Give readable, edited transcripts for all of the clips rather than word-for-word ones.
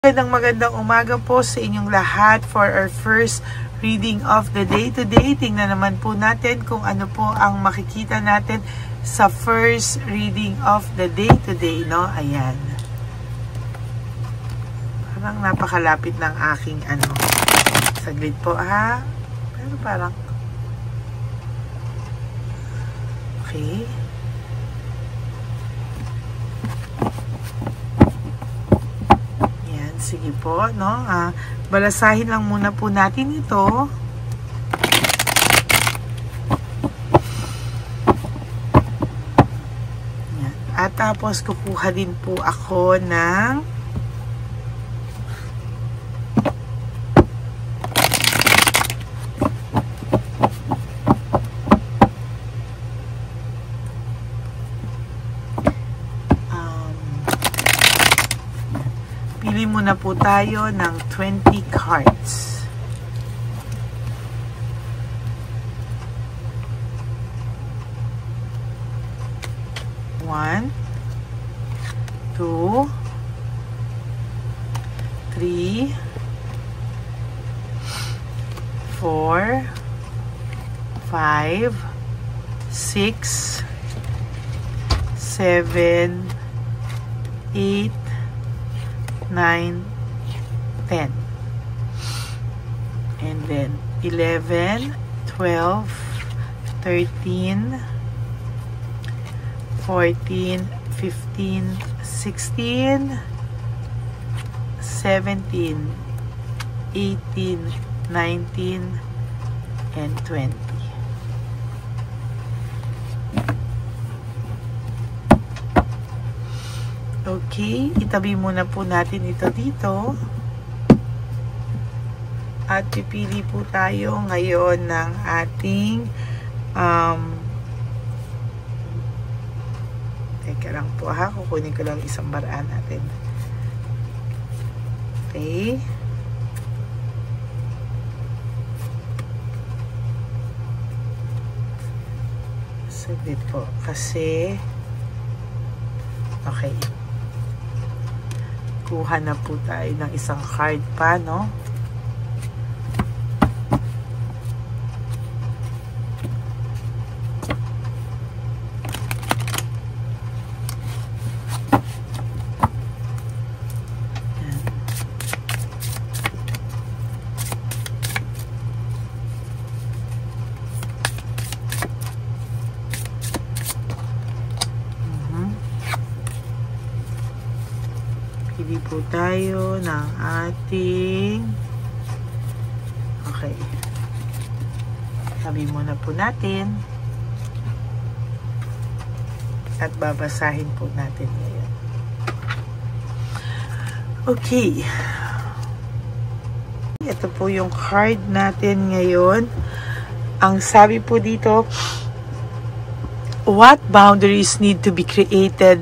Magandang umaga po sa inyong lahat for our first reading of the day today. Tingnan naman po natin kung ano po ang makikita natin sa first reading of the day today, no? Ayan. Parang napakalapit ng aking ano. Saglit po ha. Pero parang okay. Sige po, no? Balasahin lang muna po natin ito. Yan. At tapos kukuha din po ako ng pili muna po tayo ng 20 cards. One, two, three, 4, 5, 6, 7, 8, 9, 10, and then 11, 12, 13, 14, 15, 16, 17, 18, 19, and 20. Okay, itabi muna po natin ito dito. At pipili po tayo ngayon ng ating teka lang po ha, kukunin ko lang isang baraan natin. Okay. Saglit po kasi okay. Kuha na po tayo ng isang card pa, no? Pili po tayo ng ating okay. Tabi muna po natin at babasahin po natin ngayon. Okay. Ito po yung card natin ngayon. Ang sabi po dito, what boundaries need to be created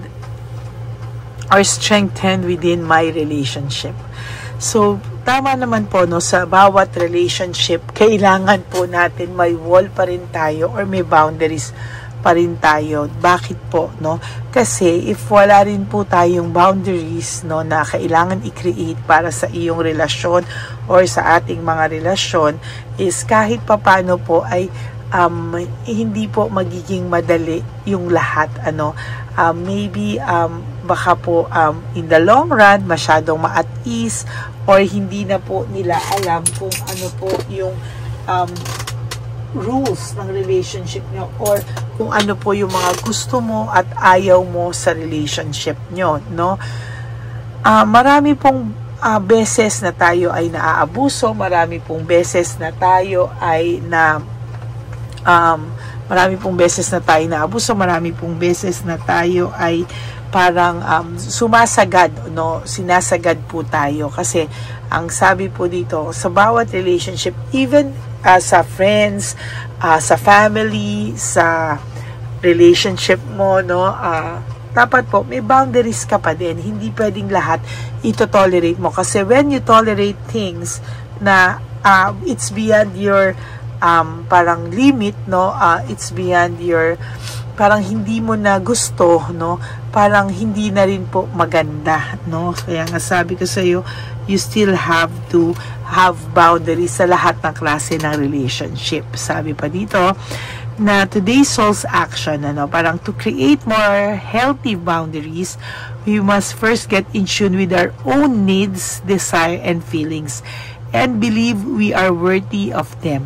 or strengthened within my relationship? So, tama naman po, no, sa bawat relationship, kailangan po natin may wall pa rin tayo or may boundaries pa rin tayo. Bakit po, no? Kasi if wala rin po tayong boundaries, no, na kailangan i-create para sa iyong relasyon or sa ating mga relasyon, is kahit papano po ay hindi po magiging madali yung lahat, ano. Maybe baka po in the long run masyadong ma-at ease or hindi na po nila alam kung ano po yung rules ng relationship nyo or kung ano po yung mga gusto mo at ayaw mo sa relationship nyo, no? Marami pong beses na tayo ay naaabuso, marami pong beses na tayo ay marami pong beses na tayo naabuso, marami pong beses na tayo ay parang sumasagad, no? Sinasagad po tayo kasi ang sabi po dito sa bawat relationship, even sa friends, sa family, sa relationship mo, no, dapat po may boundaries ka pa din. Hindi pwedeng lahat ito-tolerate mo kasi when you tolerate things na it's beyond your parang limit, no, it's beyond your parang hindi mo na gusto, no, parang hindi na rin po maganda, no? Kaya nga sabi ko sa iyo, you still have to have boundaries sa lahat ng klase ng relationship. Sabi pa dito na today's soul's action, parang to create more healthy boundaries, we must first get in tune with our own needs, desire, and feelings, and believe we are worthy of them.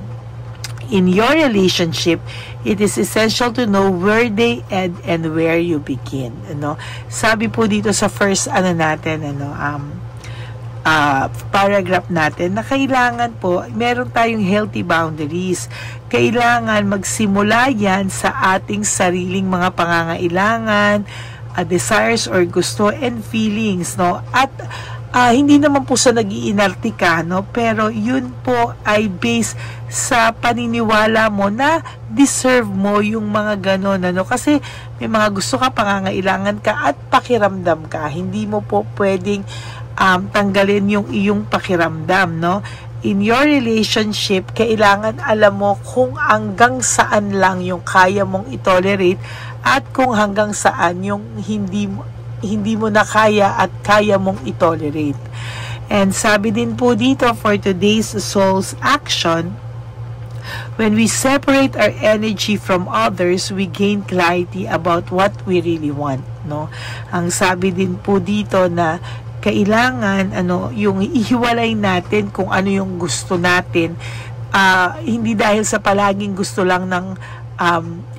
In your relationship, it is essential to know where they end and where you begin. Sabi po dito sa first paragraph natin na kailangan po meron tayong healthy boundaries. Kailangan magsimula yan sa ating sariling mga pangangailangan, desires or gusto and feelings, at hindi naman po sa nag-iinartika, pero yun po ay based sa paniniwala mo na deserve mo yung mga ganon, kasi may mga gusto ka, pangangailangan ka at pakiramdam ka. Hindi mo po pwedeng tanggalin yung iyong pakiramdam, In your relationship, kailangan alam mo kung hanggang saan lang yung kaya mong itolerate at kung hanggang saan yung hindi mo na kaya at kaya mong itolerate. And sabi din po dito for today's soul's action, when we separate our energy from others, we gain clarity about what we really want, Ang sabi din po dito na kailangan yung ihiwalay natin kung ano yung gusto natin, hindi dahil sa palaging gusto lang ng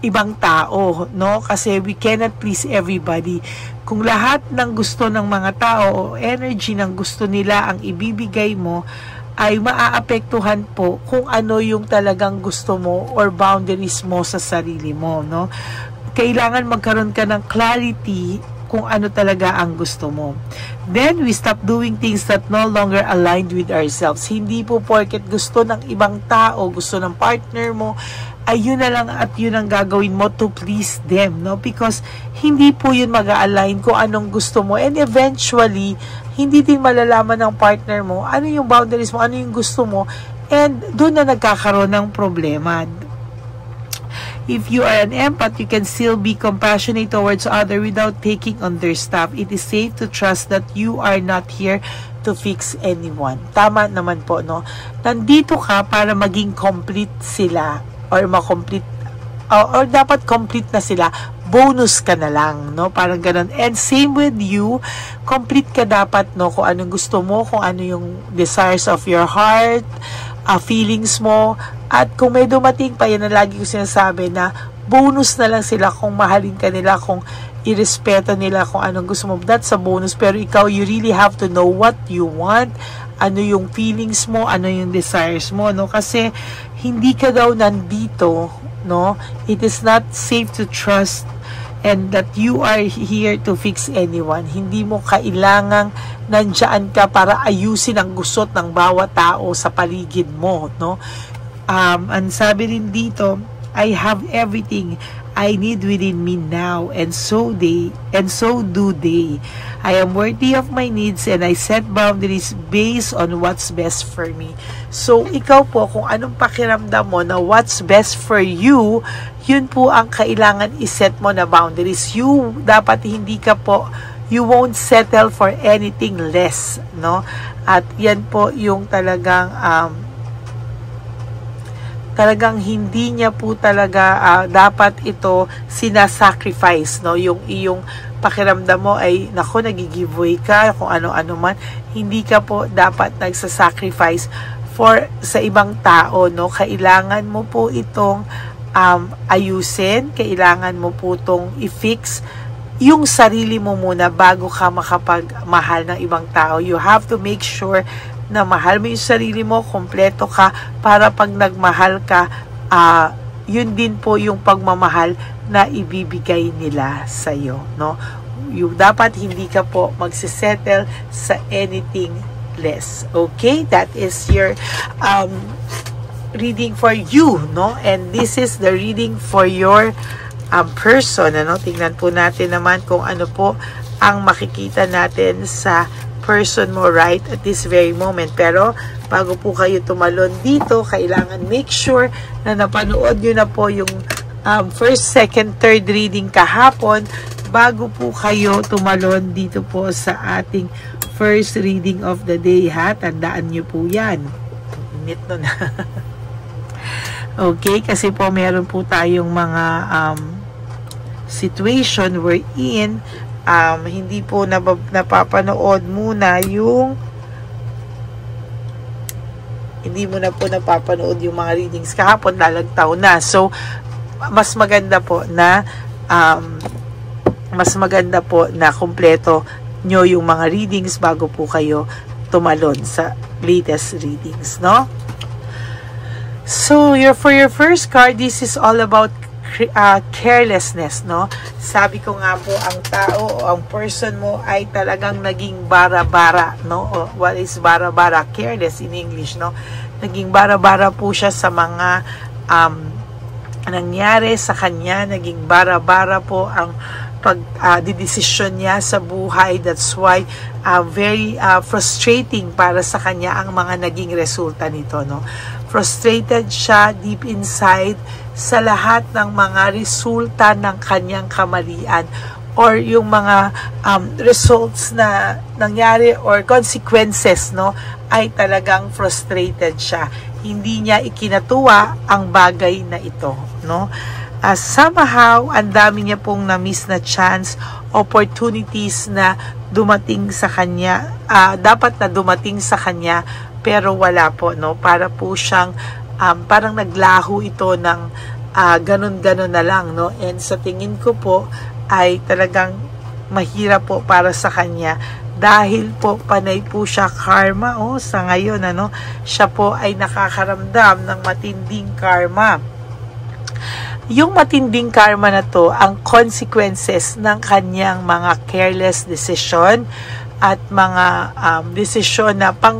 ibang tao, kasi we cannot please everybody. Kung lahat ng gusto ng mga tao o energy ng gusto nila ang ibibigay mo, ay maaapektuhan po kung ano yung talagang gusto mo or boundaries mo sa sarili mo, Kailangan magkaroon ka ng clarity kung ano talaga ang gusto mo. Then, we stop doing things that no longer aligned with ourselves. Hindi po porket gusto ng ibang tao, gusto ng partner mo, ay yun na lang at yun ang gagawin mo to please them, Because hindi po yun mag-align kung anong gusto mo. And eventually, hindi din malalaman ng partner mo ano yung boundaries mo, ano yung gusto mo, and doon na nagkakaroon ng problema. If you are an empath, you can still be compassionate towards others without taking on their stuff. It is safe to trust that you are not here to fix anyone. Tama naman po, Nandito ka para maging complete sila or ma-complete or dapat complete na sila. Bonus ka na lang, Parang ganun. And same with you, complete ka dapat, kung anong gusto mo, kung ano yung desires of your heart, feelings mo, at kung may dumating pa, yan na lagi ko sinasabi na bonus na lang sila kung mahalin ka nila, kung irespeto nila kung anong gusto mo, that's a bonus. Pero ikaw, you really have to know what you want, ano yung feelings mo, ano yung desires mo, kasi hindi ka daw nandito, it is not safe to trust and that you are here to fix anyone. Hindi mo kailangang nandiyan ka para ayusin ang gusot ng bawat tao sa paligid mo, Ang sabi rin dito, I have everything I need within me now, and so do they. I am worthy of my needs and I set boundaries based on what's best for me. So, ikaw po, kung anong pakiramdam mo na what's best for you, yun po ang kailangan iset mo na boundaries. Dapat hindi ka po, you won't settle for anything less, At yan po yung talagang hindi niya po talaga dapat ito sinasacrifice, yung iyong pakiramdam mo ay nagigiveaway ka kung ano-ano man, hindi ka po dapat nagsasacrifice sa ibang tao, Kailangan mo po itong ayusin, kailangan mo po itong i-fix yung sarili mo muna bago ka makapagmahal ng ibang tao. You have to make sure na mahal mo yung sarili mo, kompleto ka, para pag nagmahal ka, yun din po yung pagmamahal na ibibigay nila sa'yo, Dapat hindi ka po magsisettle sa anything less. Okay? That is your reading for you, And this is the reading for your person, Tingnan po natin naman kung ano po ang makikita natin sa person mo right at this very moment. Pero bago po kayo tumalon dito, kailangan make sure na napanood nyo na po yung first, second, third reading kahapon bago po kayo tumalon dito po sa ating first reading of the day, ha, tandaan nyo po yan. Init nun. Okay, kasi po meron po tayong mga situation wherein hindi po napapanood muna yung mga readings kahapon, lalagtaw na. So, mas maganda po na kumpleto nyo yung mga readings bago po kayo tumalon sa latest readings, no? So, for your first card, this is all about carelessness, no? Sabi ko nga po, ang tao o ang person mo ay talagang naging bara-bara, no? O, what is bara-bara? Careless in English, no? Naging bara-bara po siya sa mga nangyari sa kanya. Naging bara-bara po ang pagdidesisyon niya sa buhay. That's why very frustrating para sa kanya ang mga naging resulta nito, no? Frustrated siya deep inside sa lahat ng mga resulta ng kanyang kamalian or yung mga results na nangyari or consequences, no, ay talagang frustrated siya. Hindi niya ikinatuwa ang bagay na ito, no? Somehow, ang dami niya pong na-miss na chance, opportunities na dumating sa kanya, dapat na dumating sa kanya, pero wala po, no? Para po siyang parang naglaho ito ng ganun-ganun na lang, no? And sa tingin ko po ay talagang mahirap po para sa kanya dahil po panay po siya karma, sa ngayon, ano? Siya po ay nakakaramdam ng matinding karma. Yung matinding karma na to, ang consequences ng kanyang mga careless decision at mga decision na pang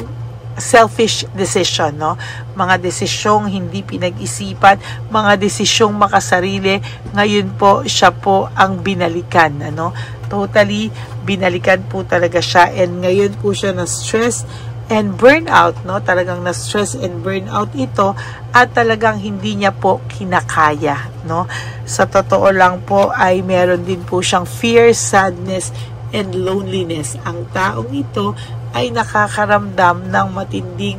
selfish decision, no? Mga desisyong hindi pinag-isipan, mga desisyong makasarili. Ngayon po, siya po ang binalikan, ano? Totally, binalikan po talaga siya, and ngayon po siya na-stress and burnout, no? Talagang na-stress and burnout ito, at talagang hindi niya po kinakaya, no? Sa totoo lang po ay meron din po siyang fear, sadness, and loneliness. Ang taong ito ay nakakaramdam ng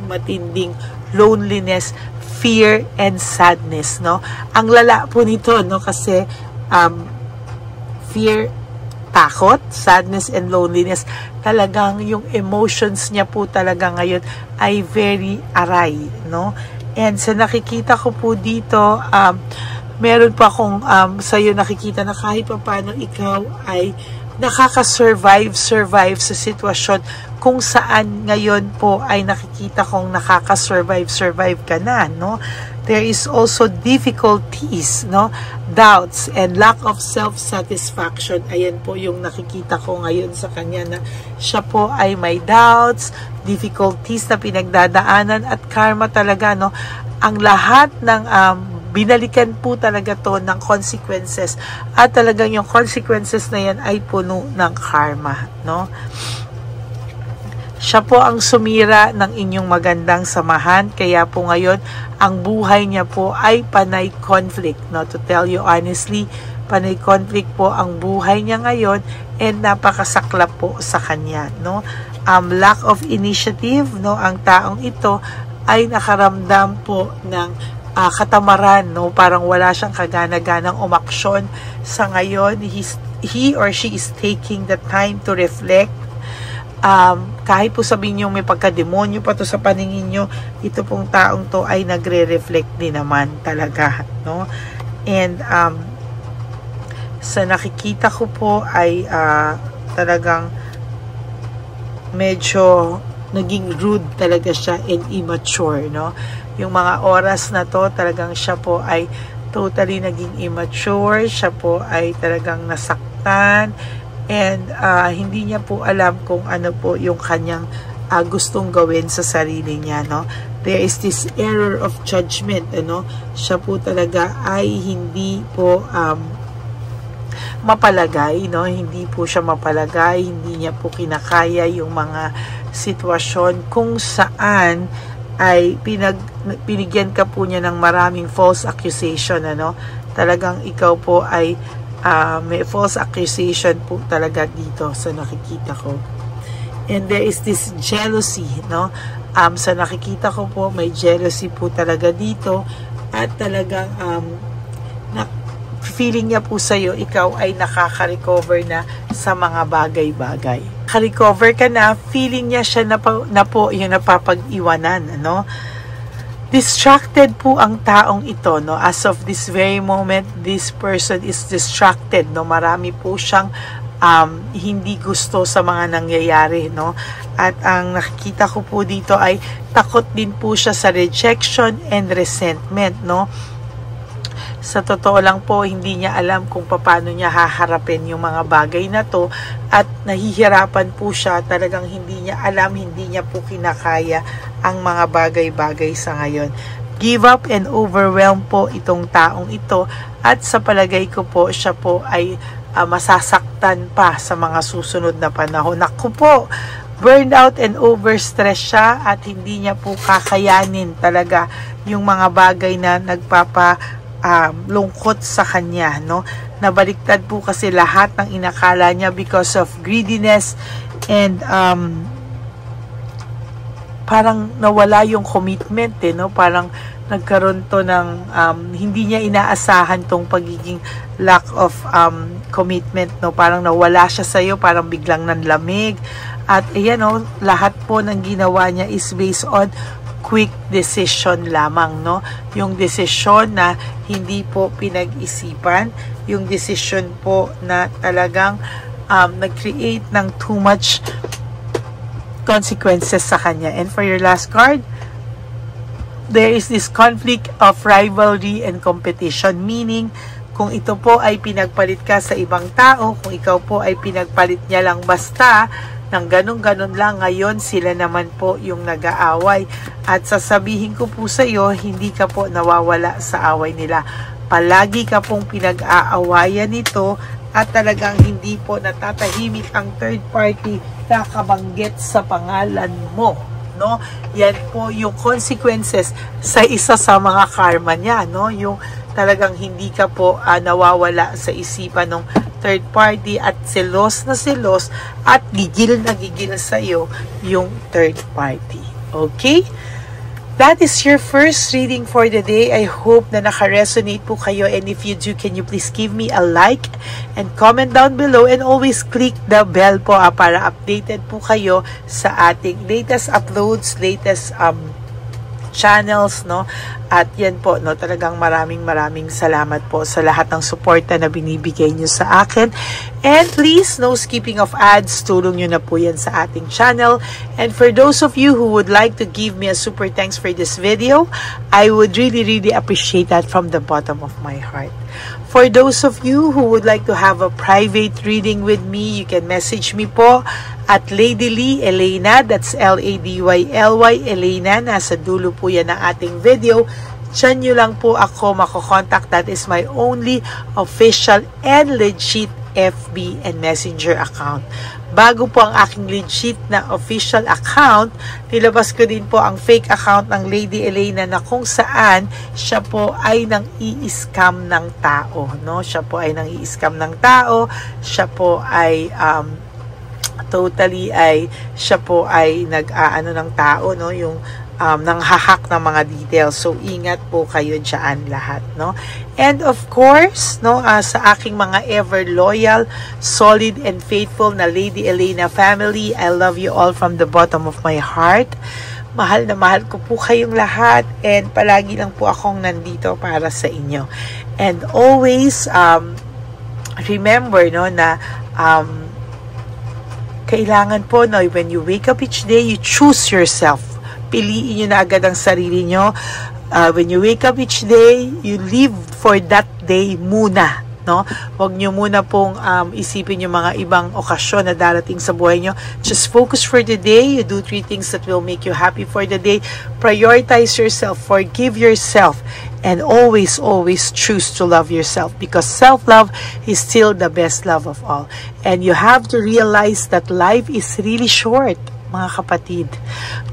matinding loneliness, fear, and sadness, no? Ang lala po nito, no? Kasi fear, takot, sadness, and loneliness, talagang yung emotions niya po talaga ngayon ay very aray, no? And sa nakikita ko po dito, meron pa akong sa'yo nakikita na kahit pa paano ikaw ay nakaka-survive sa sitwasyon kung saan ngayon po ay nakikita kong nakaka-survive ka na, no? There is also difficulties, no? Doubts and lack of self-satisfaction. Ayan po yung nakikita ko ngayon sa kanya, na siya po ay may doubts, difficulties na pinagdadaanan, at karma talaga, no? Ang lahat ng binalikan po talaga to ng consequences, at talagang yung consequences na yan ay puno ng karma, no? Siya po ang sumira ng inyong magandang samahan, kaya po ngayon ang buhay niya po ay panay conflict, no? To tell you honestly, panay conflict po ang buhay niya ngayon, and napakasaklap po sa kanya, no? Lack of initiative, no? Ang taong ito ay nakaramdam po ng katamaran, no? Parang wala siyang kagana-ganang umaksyon sa ngayon. He or she is taking the time to reflect. Kahit po sabihin nyo may pagka-demonyo pa to sa paningin nyo, ito pong taong to ay nagre-reflect din naman talaga, no? And sa nakikita ko po ay talagang medyo naging rude talaga siya and immature, no? Yung mga oras na to, talagang siya po ay totally naging immature, siya po ay talagang nasaktan, and hindi niya po alam kung ano po yung kanyang gustong gawin sa sarili niya, no? There is this error of judgment, ano? Siya po talaga ay hindi po mapalagay, no? Hindi po siya mapalagay, hindi niya po kinakaya yung mga sitwasyon kung saan ay binigyan ka po niya ng maraming false accusation, ano? Talagang ikaw po ay may false accusation po talaga dito sa nakikita ko. And there is this jealousy, no? Sa nakikita ko po, may jealousy po talaga dito. At talagang feeling niya po sa'yo, ikaw ay nakaka-recover na sa mga bagay-bagay. Naka-recover ka na, feeling niya siya na po yung napapag-iwanan, ano? Distracted po ang taong ito, no? As of this very moment, this person is distracted, no? Marami po siyang hindi gusto sa mga nangyayari, no? At ang nakikita ko po dito ay takot din po siya sa rejection and resentment, no? Sa totoo lang po, hindi niya alam kung paano niya haharapin yung mga bagay na to at nahihirapan po siya. Talagang hindi niya alam, hindi niya po kinakaya ang mga bagay-bagay sa ngayon. Give up and overwhelm po itong taong ito at sa palagay ko po, siya po ay masasaktan pa sa mga susunod na panahon. Naku po, burned out and overstressed siya at hindi niya po kakayanin talaga yung mga bagay na lungkot sa kanya, no? Nabaliktad po kasi lahat ng inakala niya because of greediness and parang nawala yung commitment, no? Parang nagkaroon to ng hindi niya inaasahan tong pagiging lack of commitment, no? Parang nawala siya sa iyo, parang biglang nanlamig. At ayan, no, lahat po ng ginawa niya is based on quick decision lamang, no? Yung decision na hindi po pinag-isipan, yung decision po na talagang nag-create ng too much consequences sa kanya. And for your last card, there is this conflict of rivalry and competition, meaning kung ito po ay pinagpalit ka sa ibang tao, kung ikaw po ay pinagpalit niya lang basta ng ganun-ganun lang, ngayon sila naman po yung nag-aaway. At sasabihin ko po sa iyo, hindi ka po nawawala sa away nila. Palagi ka pong pinag-aawayan nito at talagang hindi po natatahimik ang third party na kabanggit sa pangalan mo, no? Yan po yung consequences sa isa sa mga karma niya, no? Yung talagang hindi ka po nawawala sa isipan ng third party at selos na selos at gigil na gigil sa iyo yung third party. Okay? That is your first reading for the day. I hope na naka-resonate po kayo, and if you do, can you please give me a like and comment down below, and always click the bell po para updated po kayo sa ating latest uploads, latest channels, no? At yan po, no, talagang maraming salamat po sa lahat ng suporta na binibigay nyo sa akin. And please, no skipping of ads, tulong nyo na po yan sa ating channel. And for those of you who would like to give me a super thanks for this video, I would really appreciate that from the bottom of my heart. For those of you who would like to have a private reading with me, you can message me po at Lady Lee Elena, that's L-A-D-Y-L-Y, Elena, nasa dulo po yan ng ating video. Diyan nyo lang po ako makokontak. That is my only official and legit FB and Messenger account. Bago po ang aking legit na official account, nilabas ko din po ang fake account ng Lady Elena na kung saan siya po ay nang i-scam ng tao, no? Siya po ay nang i-scam ng tao, siya po ay siya po ay nag-aano ng tao, no? Yung nanghahack ng mga details. So, ingat po kayo dyan lahat, no? And of course, no, sa aking mga ever loyal, solid, and faithful na Lady Elena family, I love you all from the bottom of my heart. Mahal na mahal ko po kayong lahat, and palagi lang po akong nandito para sa inyo. And always, remember, no, na kailangan po, no, when you wake up each day, you choose yourself. Piliin nyo na agad ang sarili nyo. When you wake up each day, you live for that day muna, no? Huwag nyo muna pong isipin yung mga ibang okasyon na darating sa buhay nyo. Just focus for the day. You do 3 things that will make you happy for the day. Prioritize yourself. Forgive yourself. And always choose to love yourself, because self-love is still the best love of all. And you have to realize that life is really short. mga kapatid.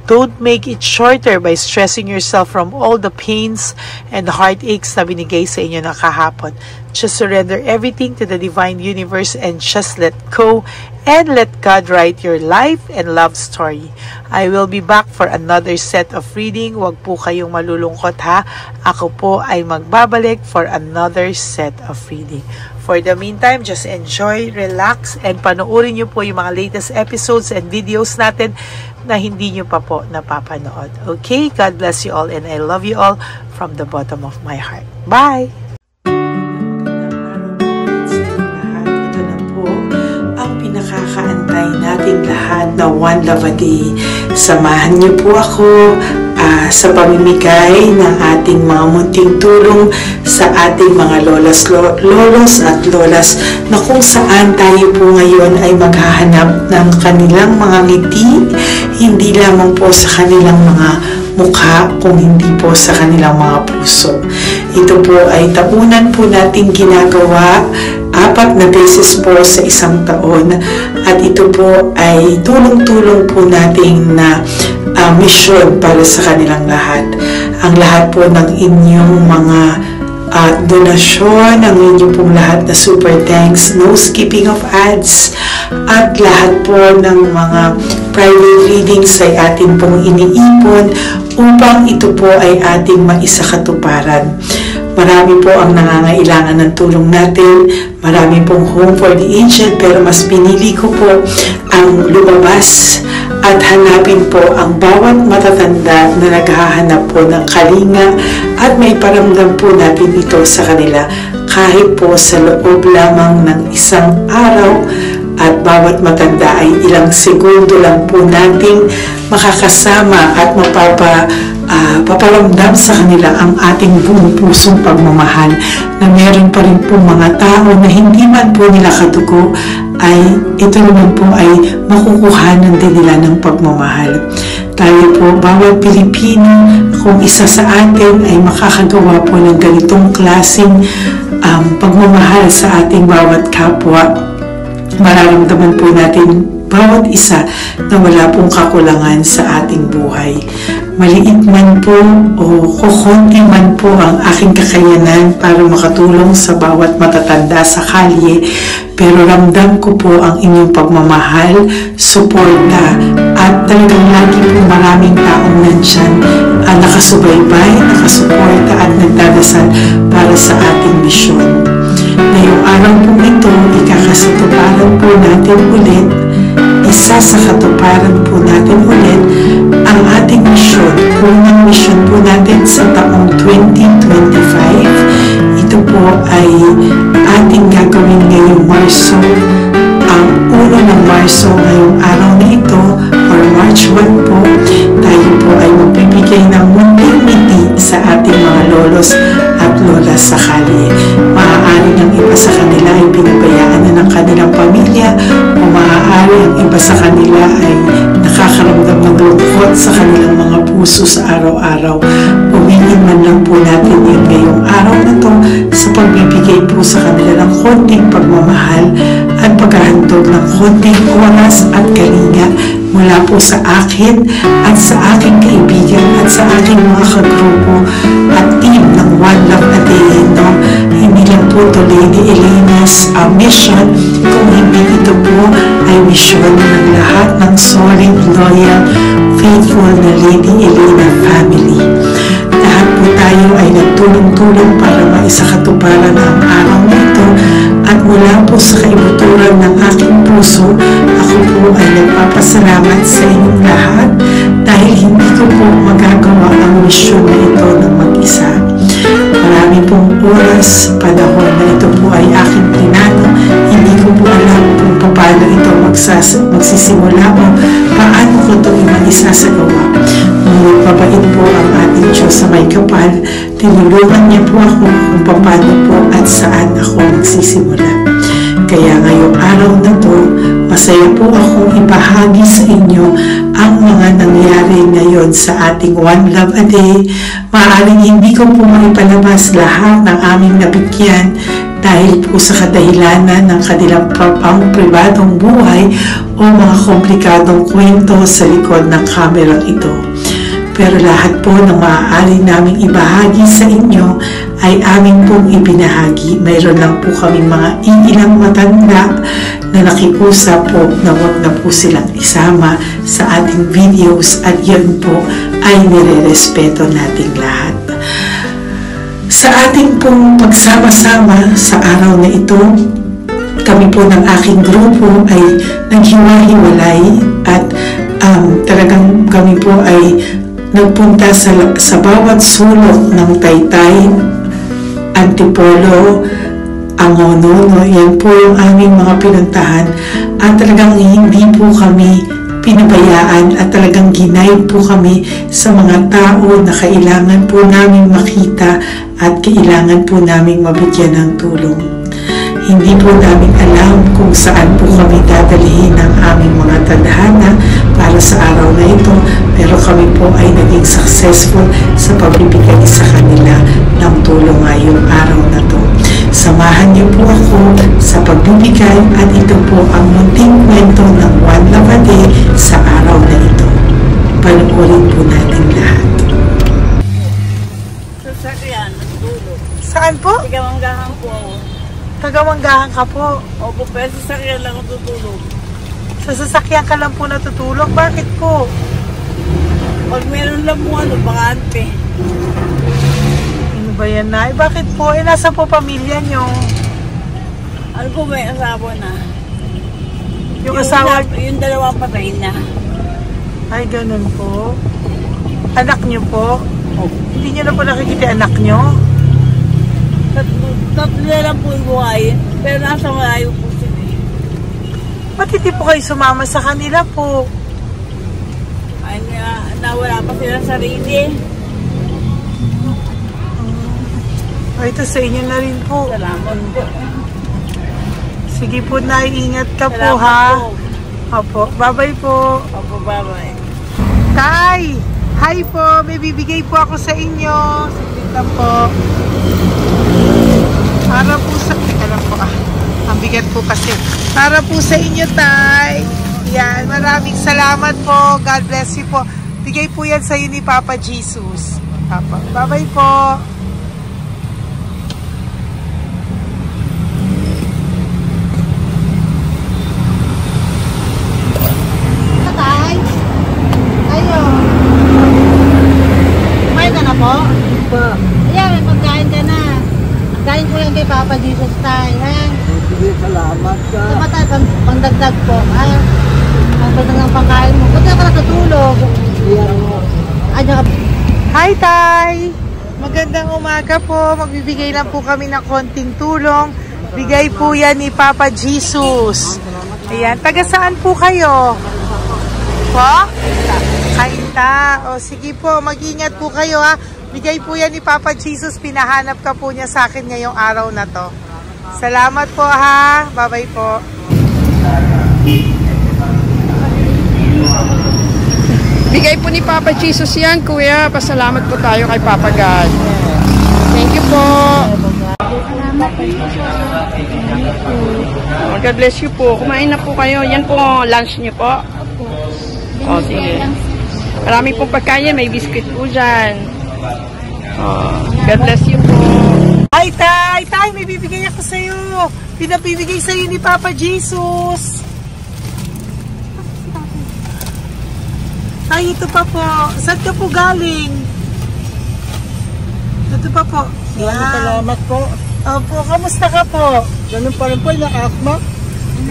Don't make it shorter by stressing yourself from all the pains and heartaches na binigay sa inyo na kahapon. Just surrender everything to the divine universe and just let go and let God write your life and love story. I will be back for another set of reading. Huwag po kayong malulungkot ha. Ako po ay magbabalik for another set of reading. For the meantime, just enjoy, relax, and panoorin nyo po yung mga latest episodes and videos natin na hindi nyo pa po napapanood. Okay? God bless you all and I love you all from the bottom of my heart. Bye! Ito na po ang pinakakaantay nating lahat na One Love a Day. Samahan niyo po ako sa pamimigay ng ating mga munting tulong sa ating mga lolos at lolas na kung saan tayo po ngayon ay maghahanap ng kanilang mga ngiti, hindi lamang po sa kanilang mga mukha, kung hindi po sa kanilang mga puso. Ito po ay tapunan po nating ginagawa 4 na beses po sa isang taon at ito po ay tulong-tulong po nating na mission para sa kanilang lahat. Ang lahat po ng inyong mga donasyon, ang inyong pong lahat na super thanks, no skipping of ads, at lahat po ng mga private readings ay atin pong iniipon upang ito po ay ating maisakatuparan. Marami po ang nangangailangan ng tulong natin. Marami pong Home for the Aged, pero mas pinili ko po ang lumabas at hanapin po ang bawat matatanda na naghahanap po ng kalinga at may paramdam po natin ito sa kanila kahit po sa loob lamang ng isang araw. At bawat matanda ay ilang segundo lang po nating makakasama at paparamdam sa kanila ang ating buong pusong pagmamahal na meron pa rin po mga tao na hindi man po nila katugo ay ito naman po ay makukuhanan din nila ng pagmamahal. Tayo po, bawat Pilipino, kung isa sa atin ay makakagawa po ng ganitong klaseng pagmamahal sa ating bawat kapwa, mararamdaman po natin bawat isa na wala pong kakulangan sa ating buhay. Maliit man po o kukunti man po ang aking kakayanan para makatulong sa bawat matatanda sa kalye, pero ramdam ko po ang inyong pagmamahal, suporta, at talagang lagi po maraming taong nandyan nakasubaybay, nakasuporta at nagdadasal para sa ating misyon. Ngayong araw po ito, ikakasatuparan po natin ulit, isasakatuparan po natin ulit ang ating misyon. Unang misyon po natin sa taong 2025. Ito po ay ating gagawin ngayong Marso. Ang 1 ng Marso ngayong araw na ito, or March 1 po, tayo po ay magbibigay ng munting ngiti sa ating mga lolos at lolas sa kalye. Maaari ng iba sa kanila ay pinabayaan na ng kanilang pamilya, o maaari ang iba sa kanila ay nakakaramdam ng lungkot sa kanilang mga puso sa araw-araw. Pumingin man lang po natin yun ngayong araw na to sa pagbibigay po sa kanila ng konting pagmamahal at paghahandog ng konting oras at kalinga mula po sa akin at sa aking kaibigan at sa aking mga kagrupo at team ng One Love a Day. No? Hindi lang po ito Lady Elena's mission, kung hindi ito po ay mission ng lahat ng solid, loyal, faithful na Lady Elena family. Lahat po tayo ay nagtulong-tulong para maisakatuparan ang araw na ito, at mula po sa kaibuturan ng aking puso, ako po ay nagpapasalamat sa inyong lahat dahil hindi ko po magagawa ang misyon na ito ng mag-isa. Marami pong oras, panahon na ito po ay aking plinano. Hindi ko po alam kung paano ito magsisimula o paano ko ito isasagawa. Ngunit mabait po ang ating Diyos sa may kapal. Tinulungan niya po ako kung paano po at saan ako magsisimula. Kaya ngayong araw na to, masaya po akong ibahagi sa inyo ang mga nangyari ngayon sa ating One Love a Day. Maaaring hindi ko po maipalabas lahat ng aming nabigyan dahil po sa kadahilanan ng kanilang pang-pribadong buhay o mga komplikadong kwento sa likod ng kamerang ito. Pero lahat po ng maaari naming ibahagi sa inyo ay amin pong ibinahagi. Mayroon lang po kaming mga iilang matanda na nakikusap po na wag na po silang isama sa ating videos at yun po ay nire-respeto nating lahat. Sa ating pong pagsama-sama sa araw na ito, kami po ng aking grupo ay naghiwa-hiwalay at talagang kami po ay nagpunta sa bawat sulok ng Taytay, Antipolo, Angono. Yan po yung aming mga pinuntahan at talagang hindi po kami pinabayaan at talagang ginaid po kami sa mga tao na kailangan po namin makita at kailangan po namin mabigyan ng tulong. Hindi po namin alam kung saan po kami dadalhin ang aming mga tadhana para sa araw na ito, pero kami po ay naging successful sa pagbibigay sa kanila ng tulong ngayong araw na to. Samahan niyo po ako sa pagbibigay at ito po ang munting kwento ng One Love a Day sa araw na ito. Panoorin po natin lahat. Sasakyan, natutulog. Saan po? Tagamanggahan po ako. Tagamanggahan ka po. Opo, pero sasakyan lang ako tutulog. Sa sasakyan ka lang po natutulog? Bakit po? Pag meron lang mo bakante. Ano ba yan, Nay? Bakit po? Nasa po pamilya nyo? Ano po, may asawa na. Yung asawa? Yung dalawa patay na. Ay, ganun po. Anak nyo po? Opo. Hindi nyo na po nakikita anak nyo? Tatlo na lang po yung buhay. Pero nasa malayo po sila. Ba't hindi po kayo sumama sa kanila po? Ay, nawala pa sila sa sarili. Ay, ito sa inyo na rin po. Salamat po. Sige po, Nay. Ingat ka po, Salamat ha? po. Opo. Bye-bye po. Opo, bye-bye. Tay! Hi po! May bibigay po ako sa inyo. Saglit lang po. Para po sa... Teka lang po, ang bigat po kasi. Para po sa inyo, Tay. Yan. Maraming salamat po. God bless you po. Bigay po yan sa iyo ni Papa Jesus. Papa. Bye-bye po. Tay, ayo. Kumain ka na po? Ayan, may pagkain ka na. Galing ko yan kay Papa Jesus, Tay. Salamat ka. Diba tayo, pangdagdag po. Pangdagdag ng pagkain mo. Ba't ka natutulog? Hi, Tay! Magandang umaga po. Magbibigay lang po kami ng konting tulong. Bigay po yan ni Papa Jesus. Ayan. Taga saan po kayo? Po? Kainta. O sige po, mag-ingat po kayo, ha. Bigay po yan ni Papa Jesus. Pinahanap ka po niya sa akin ngayong araw na to. Salamat po, ha. Bye-bye po. Bigay po ni Papa Jesus yan, Kuya. Pasalamat po tayo kay Papa God. Thank you po. Oh, God bless you po. Kumain na po kayo. Yan po lunch niyo po. Oh, sige. Marami pong pagkain. May biscuit po dyan. Oh, God bless you po. Hi, Tay! Tay, may bibigay ako sa'yo. Pinapibigay sa'yo ni Papa Jesus. Ay, ito pa po. Saan ka po galing? Ito pa po. Salamat po. Opo, kamusta ka po? Ganun pa rin po, na-asma.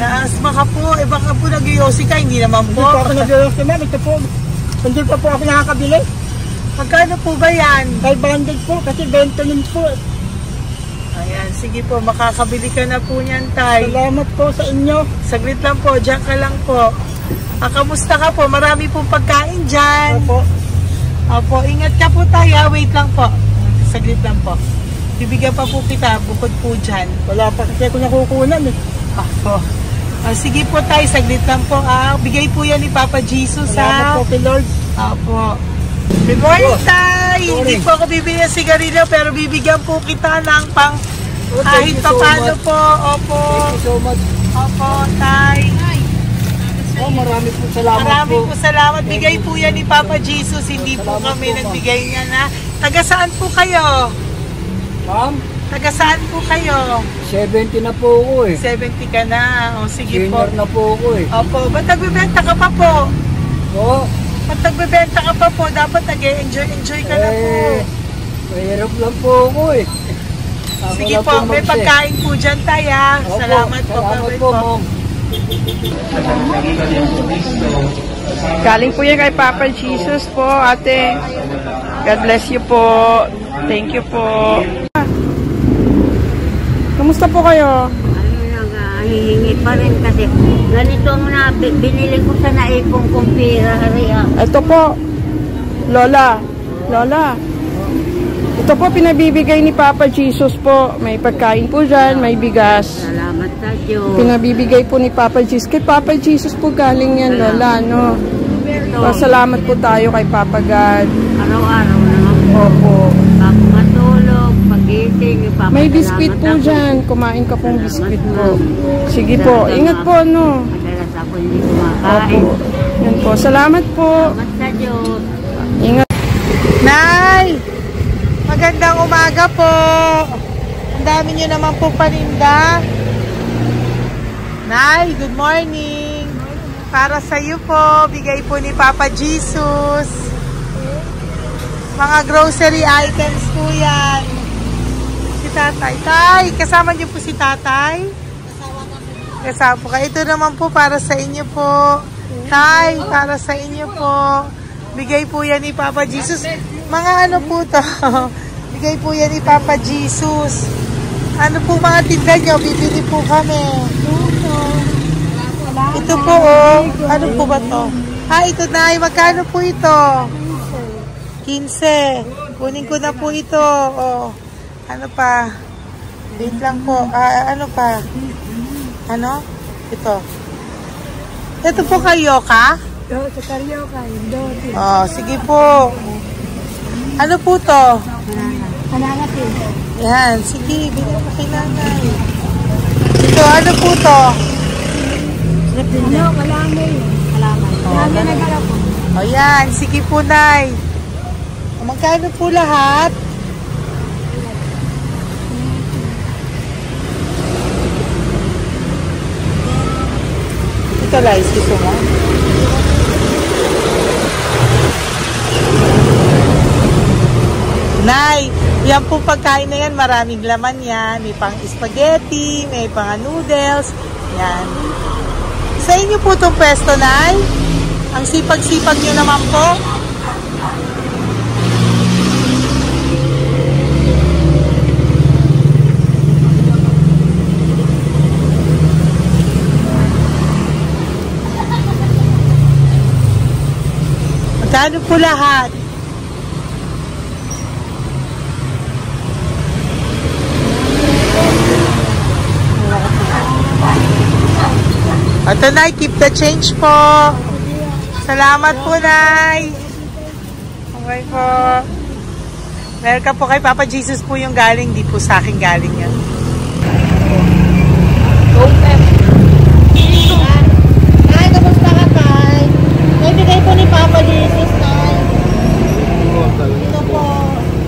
Na-asma ka po. Eh, baka po nag-yosi ka. Hindi naman po. Hindi po ako nag-yosi, ma'am. Ito po. Hindi pa po ako nakakabili. Magkano po ba yan? 500 po, kasi 20 nun po. Ayan, sige po. Makakabili ka na po niyan, Tay. Salamat po sa inyo. Saglit lang po. Diyan ka lang po. Kamusta ka po? Marami pong pagkain dyan. Opo. Opo, ingat ka po, Tay. Wait lang po. Saglit lang po. Bibigyan pa po kita bukod po dyan. Wala pa kasi ako nakukunan eh. Opo. Sige po, Tay. Saglit lang po. Bigay po yan ni Papa Jesus. Salamat po kay Lord. Opo. Good morning, Tay. Hindi po ako bibigyan ng sigarilyo pero bibigyan po kita ng Kahit pa paano po. Opo. Thank you so much. Opo, Tay. Oh, marami po salamat Maraming po. po salamat. Bigay po yan ni Papa Jesus. Hindi po Salamat kami po, ma'am. nagbigay niya na. Taga saan po kayo? Ma'am, Taga saan po kayo? 70 na po ako eh. 70 ka na. O sige po. Junior na po ako eh. Opo. Ba't nagbibenta ka pa po? Oo. Ba't nagbibenta ka pa po? Dapat nag-enjoy ka na po. Mahirap lang po ako eh. Ako Sige lang po. May mag-set. pagkain po dyan, Tay. Opo, Salamat po. Salamat Bye-bye po, ma'am. Galing po yan kay Papa Jesus po, ate. God bless you po. Thank you po. Kamusta po kayo? Hihingi pa rin kasi ganito mo na binili ko sa naipong kong pira. Ito po, Lola. Lola. Ito po pinabibigay ni Papa Jesus po. May pagkain po dyan, may bigas. Salamat sa Diyos. Pinabibigay po ni Papa Jesus. Kay Papa Jesus po galing yan, Lola, no? Salamat po tayo kay Papa God. Araw-araw naman po. Opo. Bago matulog, pagising, ipapasalamat May biskwit po ako. dyan. Kumain ka pong biskwit po. Sige po. Ingat po, no? Madalas ako hindi kumakain. Opo. Yan po. Salamat po. Salamat sa Diyos. Ingat. Nay! Magandang umaga po. Ang dami nyo naman po paninda. Nay, good morning. Para sa iyo po, bigay po ni Papa Jesus. Mga grocery items po yan. Si Tatay. Tay, kasama niyo po si Tatay? Kasama po kayo. Ito naman po para sa inyo po. Tay, para sa inyo po. Bigay po yan ni Papa Jesus. Mga ano po to? Bigay po yan ni Papa Jesus. Ano po mga tinda nyo? Bibili po kami. Ito po oh. Ano po ba to? Ito na. Magkano po ito? 15. Kunin ko na po ito. Oh. Ano pa? Wait lang po. Ano pa? Ano? Ito. Ito po kayo ka? Sa Carioca, Dote. Oh, sige po. Ano po to? Panangatin. Yan, sige, bigyan mo kay nanay. Ito, ano po to? Ano, kalamay. Kalamay. Kalamay na garap po. O yan, sige po, Nay. Magkano po lahat? Ito, Lies, gusto mo? Nay, yan po pagkain na yan, maraming laman yan. May pang spaghetti, may pang noodles. Yan. Sa inyo po itong pwesto, Nay? Ang sipag-sipag nyo naman po. Magkano po lahat? Ito, Nay, keep the change po. Salamat po, Nay. Okay po. Welcome po kay Papa Jesus po yung galing. Di po sa akin galing yan. Tay, kamusta ka, Tay? May bigay po ni Papa Jesus, Tay. Ito po.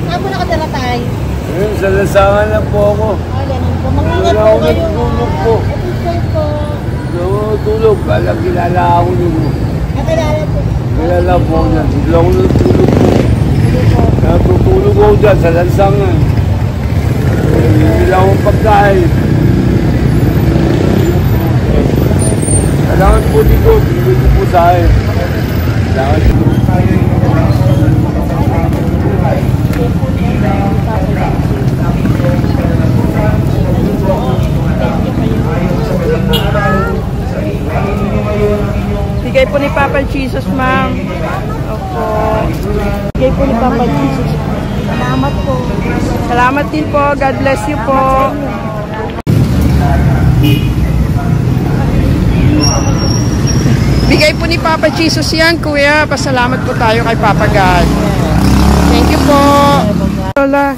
Saan po nakatala, Tay? Sa lasangan na po ako. Ganun po. Mag-ingat Wala po ako kayo. natulog po. Appreciate po. Tulog. Alam, kilala ako nung Nakilala po. kilala po niya. Bigla ako natulog po. Natutulog ako dyan sa lansangan. Bigla akong pagkain. Kailangan po dito. Bigay ko po sa akin. Kailangan po. Bigay po ni Papa Jesus, ma'am. Opo. Bigay po ni Papa Jesus. Salamat po. Salamat din po. God bless you po. Bigay po ni Papa Jesus yan, kuya. Pasalamat po tayo kay Papa God. Thank you po. Lola.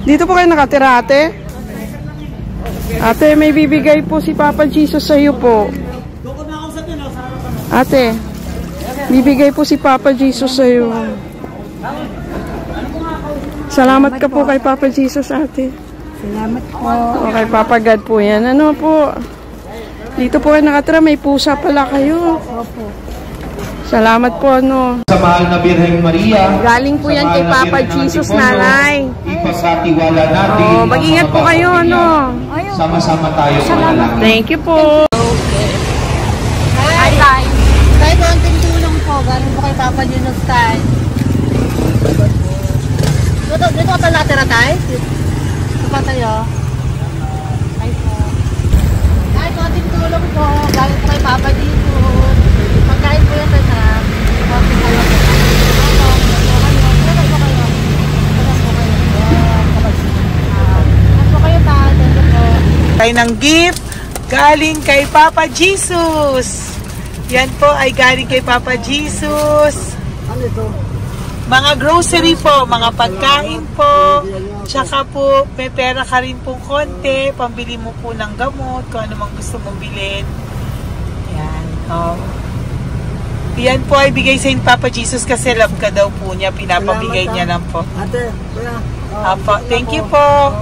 Dito po kayo nakatira, ate? Ate, may bibigay po si Papa Jesus sa iyo po. Ate, bibigay po si Papa Jesus sa iyo. Salamat ka po kay Papa Jesus, ate. Salamat po. Okay, Papa God po yan. Ano po? Dito po kayo nakatira, may pusa pala kayo. Opo. Salamat po, ano. Sa mahal na Birheng Maria. Galing po yan kay Papa Jesus, nanay. Ipagkatiwala natin. Oh, mag-ingat po kayo, ano. Sama-sama tayo manalangin. Thank you po. Hi, Tay. Tay, konting tulong po. Galing po kay Papa Jesus, Tay. Dito ka pala natira, Tay? Dito pa tayo. Hi po. Tay, konting tulong po. Galing po kay Papa Jesus. Pagkain po yan, Tay, sa konting kayo. Tayo ng gift galing kay Papa Jesus. Yan po ay galing kay Papa Jesus. Ano ito? Mga grocery po, mga pagkain po. Tsaka po, may pera ka rin pong konti. Pambili mo po ng gamot, kung ano mang gusto mong bilhin. Yan. Oh. Yan po ay bigay sa Papa Jesus kasi love ka daw po niya. Pinapabigay niya lang po. Ate, kuya. Apo, thank you po.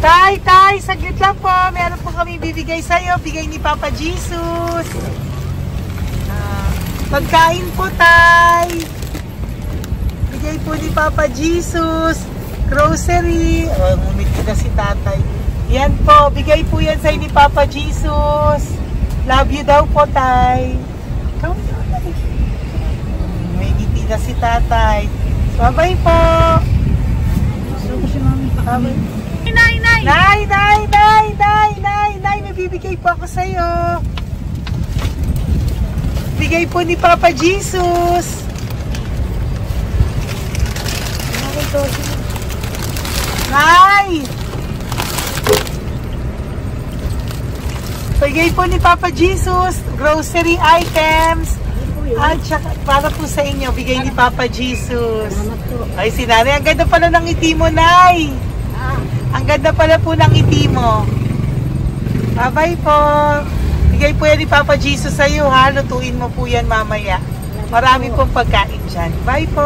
Tay, saglit lang po. Meron po kami bibigay sa'yo. Bigay ni Papa Jesus. Pagkain po, Tay. Bigay po ni Papa Jesus. Grocery. Oh, ngumiti na si Tatay. Yan po. Bigay po yan sa'yo ni Papa Jesus. Love you daw po, Tay. May ngiti na si Tatay. Bye-bye po. Bye-bye. Nay, may bibigay po ako sa'yo. Bigay po ni Papa Jesus. Nay! Bigay po ni Papa Jesus, grocery items. At saka, para po sa inyo, bigay ni Papa Jesus. Ay, si Nanay, ang ganda pala ng ngiti mo, Nay. Ang ganda pala po ng ngiti mo. Bye-bye po. Bigay po yan ni Papa Jesus sa iyo, ha? Lutuin mo po yan mamaya. Marami pong pagkain dyan. Bye po.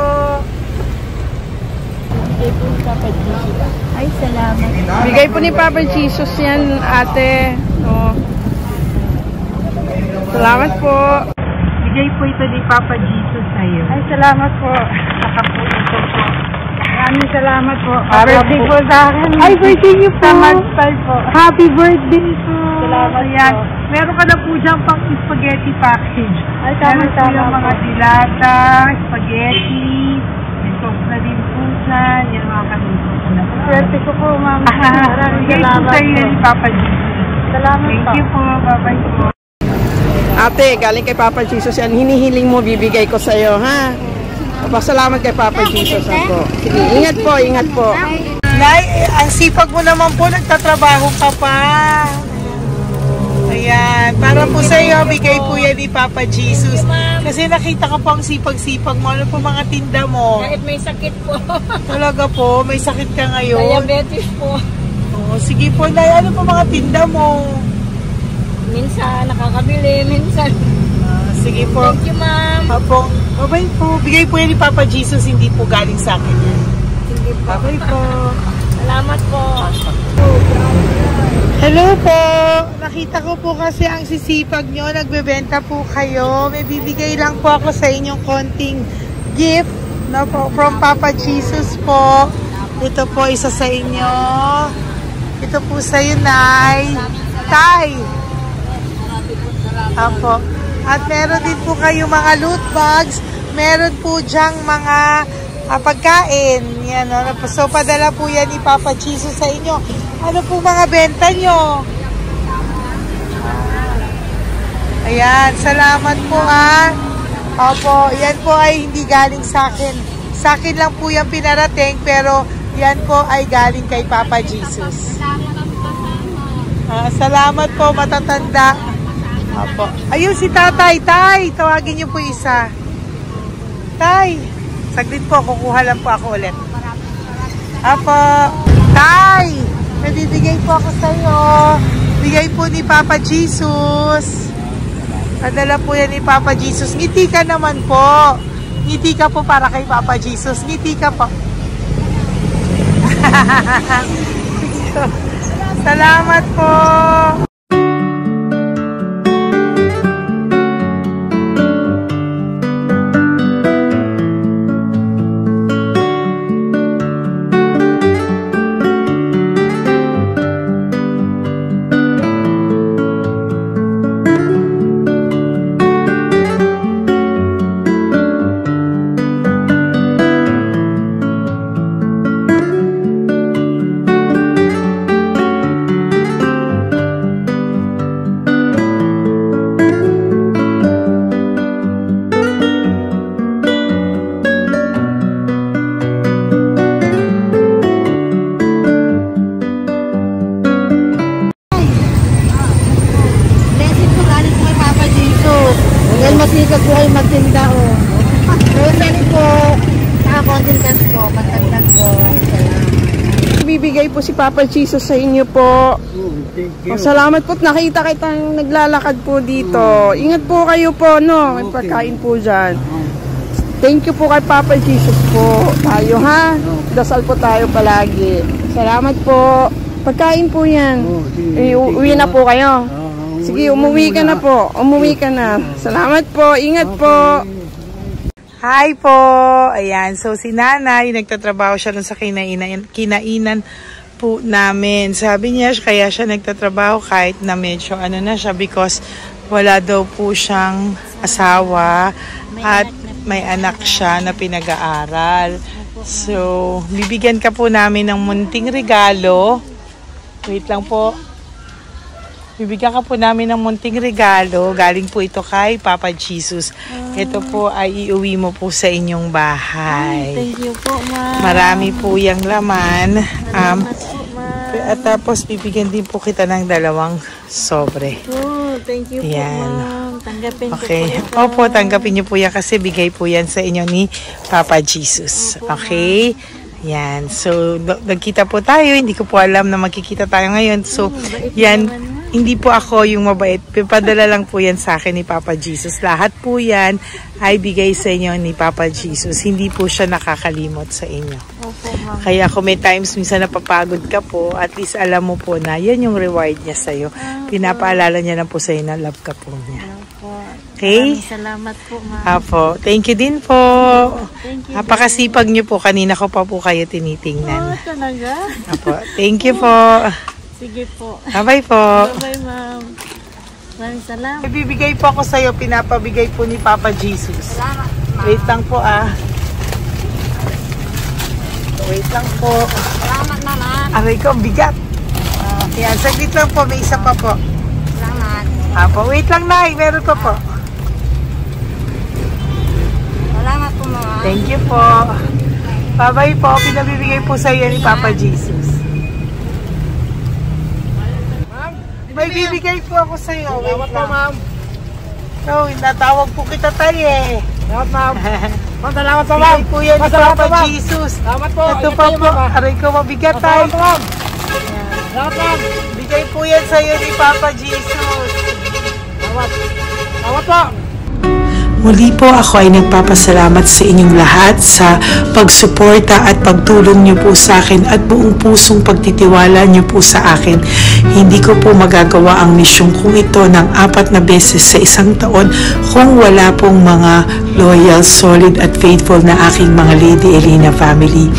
Bigay po ni Papa Jesus. Ay, salamat. Bigay po ni Papa Jesus yan, ate. Oh. Salamat po. Bigay po ito ni Papa Jesus sa iyo. Ay, salamat po. Saka po ito po. Maraming salamat po. Birthday po sa akin. Ay, birthday niyo po. Po. Happy birthday po. Salamat po. Meron ka na po dyan pang spaghetti package. Ay, Meron po yung mga dilata, spaghetti, may sauce na din po dyan. Yan mga kaluto ko na po. Swerte ko po, ma'am. Maraming Bigay po salamat sa iyo po. ni Papa Jesus. Salamat Thank po. you po. Bye-bye po. Ate, galing kay Papa Jesus yan. Hinihiling mo, bibigay ko sa iyo, ha? Pasalamat kay Papa Jesus ako. Sige, ingat po, ingat po. Nay, ang sipag mo naman po, nagtatrabaho ka pa. Ayan, para po sa iyo, bigay po yan ni Papa Jesus. Kasi nakita ko po ang sipag-sipag mo. Ano po mga tinda mo? Kahit may sakit po. Talaga po, may sakit ka ngayon. Diabetes po. Oh, sige po, Nay, ano po mga tinda mo? Minsan nakakabili, minsan. Sige po. Thank you, ma'am. Apo, bye po. Bigay po yan ni Papa Jesus, hindi po galing sa akin yan. Sige po. Bye po. Salamat po. Hello po! Nakita ko po kasi ang sisipag nyo, nagbebenta po kayo. May bibigay lang po ako sa inyong konting gift, no, po, from Papa Jesus po. Ito po isa sa inyo. Ito po sa iyo, Nay. Tay! Apo. At meron din po kayo mga loot bags. Meron po dyang mga pagkain. Yan, no? So, padala po yan ni Papa Jesus sa inyo. Ano po mga benta nyo? Ayan, salamat po Opo, yan po ay hindi galing sa akin. Sa akin lang po yan pinarating, pero yan po ay galing kay Papa Jesus. Salamat po, matatanda. Opo. Ayun si Tatay. Tay, tawagin niyo po isa. Tay, saglit po, kukuha lang po ako ulit. Apo. Tay, nabibigay po ako sa iyo. Bigay po ni Papa Jesus. Padala po yan ni Papa Jesus. Ngiti ka naman po. Ngiti ka po para kay Papa Jesus. Ngiti ka po. Salamat po. Masikap po kayo magtinda o. Rosemary po, nakakontent po, matagdag po. Bibigay po si Papa Jesus sa inyo po. Salamat po. Nakita kitang naglalakad po dito. Ingat po kayo po, no? May pagkain po dyan. Thank you po kay Papa Jesus po. Tayo ha? Dasal po tayo palagi. Salamat po. Pagkain po yan. Uwi na po kayo. Sige, umuwi ka na po. Umuwi ka na. Salamat po. Ingat po. Hi po. Ayan. So, si nanay, nagtatrabaho siya dun sa kinainan po namin. Sabi niya, kaya siya nagtatrabaho kahit na medyo ano na siya because wala daw po siyang asawa at may anak siya na pinag-aaral. So, bibigyan ka po namin ng munting regalo. Wait lang po. Bibigyan ka po namin ng munting regalo. Galing po ito kay Papa Jesus. Ito po ay iuwi mo po sa inyong bahay. Thank you po, ma'am. Marami po yung laman. At tapos bibigyan din po kita ng 2 sobre. Oh, thank you po, ma'am. Tanggapin okay. ko po ito. Opo, tanggapin niyo po yan kasi bigay po yan sa inyo ni Papa Jesus. Okay? Yan. So, nagkita po tayo. Hindi ko po alam na magkikita tayo ngayon. So, yan. Hindi po ako yung mabait. Padala lang po yan sa akin ni Papa Jesus. Lahat po yan ay bigay sa inyo ni Papa Jesus. Hindi po siya nakakalimot sa inyo. Opo, ma'am. Kaya kung may times minsan napapagod ka po, at least alam mo po na yan yung reward niya sa'yo. Pinapaalala niya na po sa'yo na love ka po niya. Okay? Maraming salamat po, ma'am. Apo. Thank you din po. Thank you. Napakasipag niyo po. Kanina ko pa po kayo tinitingnan. Oh, talaga? Apo. Thank you po. Sige po. Bye-bye po. Bye-bye, ma'am. Maraming salamat. Bibigay po ako sa'yo. Pinapabigay po ni Papa Jesus. Salamat, ma'am. Wait lang po Wait lang po. Salamat, ma'am. Aray ko, bigat. Yan, saglit lang po. May isa pa po. Salamat. Apo, wait lang na. Meron pa po. Salamat po, ma'am. Thank you po. Bye-bye po. Pinabibigay po sa'yo ni Papa Jesus. May bibigay po ako sa iyo. Wait lang. Ma'am. So, natawag po kita tayo eh. Salamat, ma'am. Ma'am, salamat po, ma'am. Bigay po yan ni Papa Jesus. Salamat po. Ito pa po. Aray ko, mabigat tayo. Salamat, ma'am. Salamat, ma'am. Bigay po yan sa iyo ni Papa Jesus. Salamat. Salamat po. Muli po ako ay nagpapasalamat sa inyong lahat sa pagsuporta at pagtulong niyo po sa akin at buong pusong pagtitiwala niyo po sa akin. Hindi ko po magagawa ang misyong kung ito ng 4 na beses sa isang taon kung wala pong mga loyal, solid at faithful na aking mga Lady Elena family.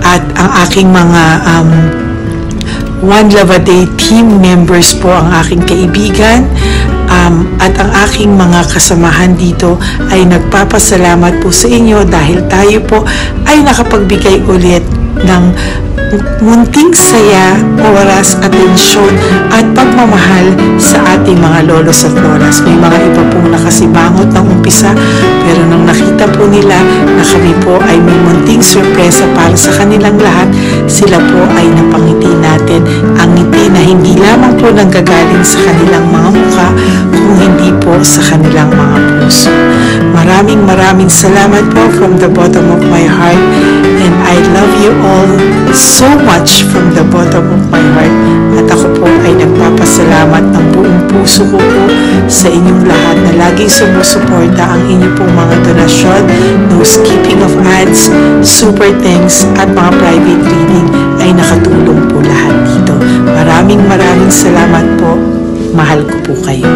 At ang aking mga One Love a Day team members po ang aking kaibigan. At ang aking mga kasamahan dito ay nagpapasalamat po sa inyo dahil tayo po ay nakapagbigay ulit ng munting saya, oras, atensyon at pagmamahal sa ating mga lolos at lolas. May mga iba pong nakasibangot ng umpisa pero nang nakita po nila na kami po ay may munting sorpresa para sa kanilang lahat, sila po ay napangiti natin. Ang ngiti na hindi lamang po nanggagaling sa kanilang mga mukha, kung hindi po sa kanilang mga puso. Maraming salamat po from the bottom of my heart, and I love you all so much from the bottom of my heart. At ako po ay nagpapasalamat ng buong puso ko po sa inyong lahat na laging sumusuporta. Ang inyong pong mga donasyon, no skipping of ads, super thanks at mga private reading ay nakatulong po lahat dito. Maraming salamat po. Mahal ko po kayo.